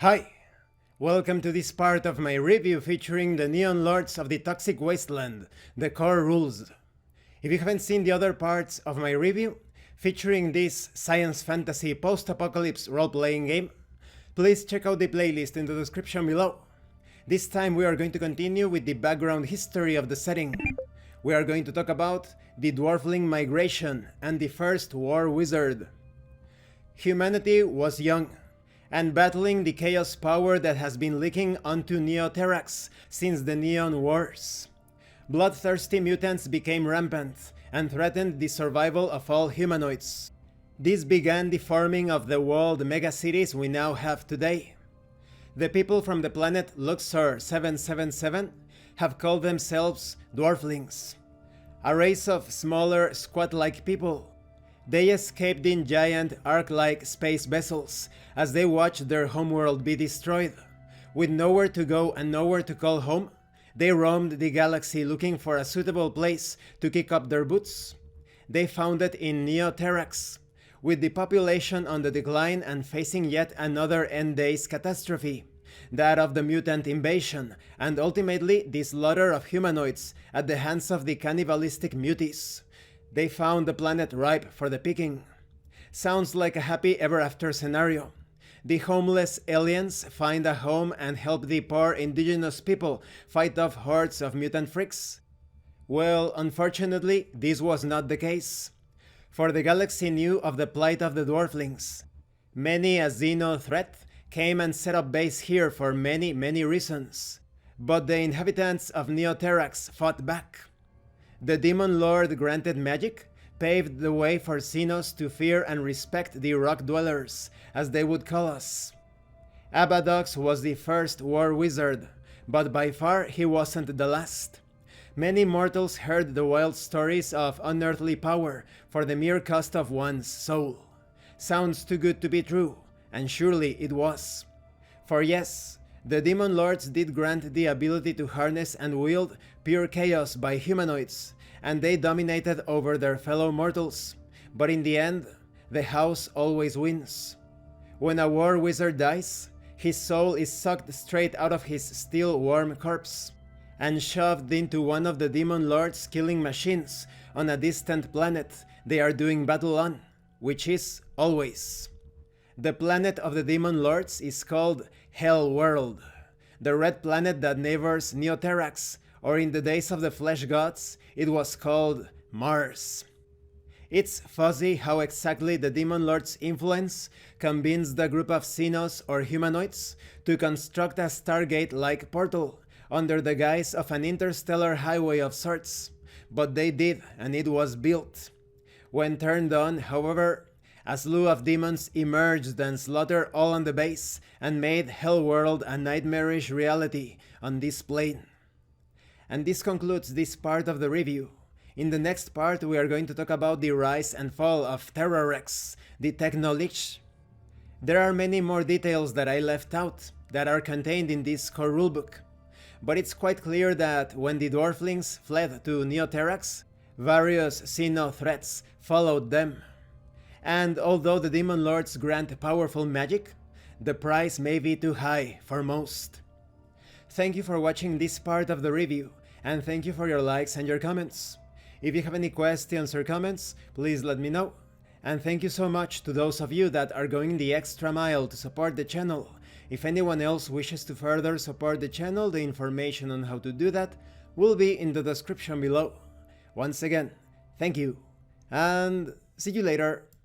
Hi! Welcome to this part of my review featuring the Neon Lords of the Toxic Wasteland, the Core Rulez. If you haven't seen the other parts of my review, featuring this science fantasy post-apocalypse role-playing game, please check out the playlist in the description below. This time we are going to continue with the background history of the setting. We are going to talk about the dwarfling migration and the first war wizard. Humanity was young and battling the chaos power that has been leaking onto Neoterax since the Neon Wars. Bloodthirsty mutants became rampant and threatened the survival of all humanoids. This began the forming of the walled megacities we now have today. The people from the planet Luxor 777 have called themselves dwarflings, a race of smaller, squat-like people. They escaped in giant ark-like space vessels as they watched their homeworld be destroyed. With nowhere to go and nowhere to call home, they roamed the galaxy looking for a suitable place to kick up their boots. They found it in Neoterax, with the population on the decline and facing yet another end days catastrophe, that of the mutant invasion and ultimately the slaughter of humanoids at the hands of the cannibalistic muties. They found the planet ripe for the picking. Sounds like a happy ever after scenario. The homeless aliens find a home and help the poor indigenous people fight off hordes of mutant freaks? Well, unfortunately, this was not the case. For the galaxy knew of the plight of the dwarflings. Many a xeno threat came and set up base here for many reasons. But the inhabitants of Neoterax fought back. The Demon Lord granted magic, paved the way for Xenos to fear and respect the rock dwellers, as they would call us. Abadox was the first war wizard, but by far he wasn't the last. Many mortals heard the wild stories of unearthly power for the mere cost of one's soul. Sounds too good to be true, and surely it was. For yes, the Demon Lords did grant the ability to harness and wield pure chaos by humanoids, and they dominated over their fellow mortals, but in the end, the house always wins. When a war wizard dies, his soul is sucked straight out of his still warm corpse, and shoved into one of the Demon Lord's killing machines on a distant planet they are doing battle on, which is always. The planet of the Demon Lords is called Hell World, the red planet that neighbors Neoterax, or in the days of the flesh gods, it was called Mars. It's fuzzy how exactly the Demon Lord's influence convinced a group of Xenos or humanoids to construct a Stargate-like portal under the guise of an interstellar highway of sorts, but they did, and it was built. When turned on, however, a slew of demons emerged and slaughtered all on the base and made Hellworld a nightmarish reality on this plane. And this concludes this part of the review. In the next part we are going to talk about the rise and fall of Terrarex, the Technolich. There are many more details that I left out that are contained in this core rulebook, but it's quite clear that when the dwarflings fled to Neoterax, various Xeno threats followed them. And although the Demon Lords grant powerful magic, the price may be too high for most. Thank you for watching this part of the review, and thank you for your likes and your comments. If you have any questions or comments, please let me know. And thank you so much to those of you that are going the extra mile to support the channel. If anyone else wishes to further support the channel, the information on how to do that will be in the description below. Once again, thank you, and see you later.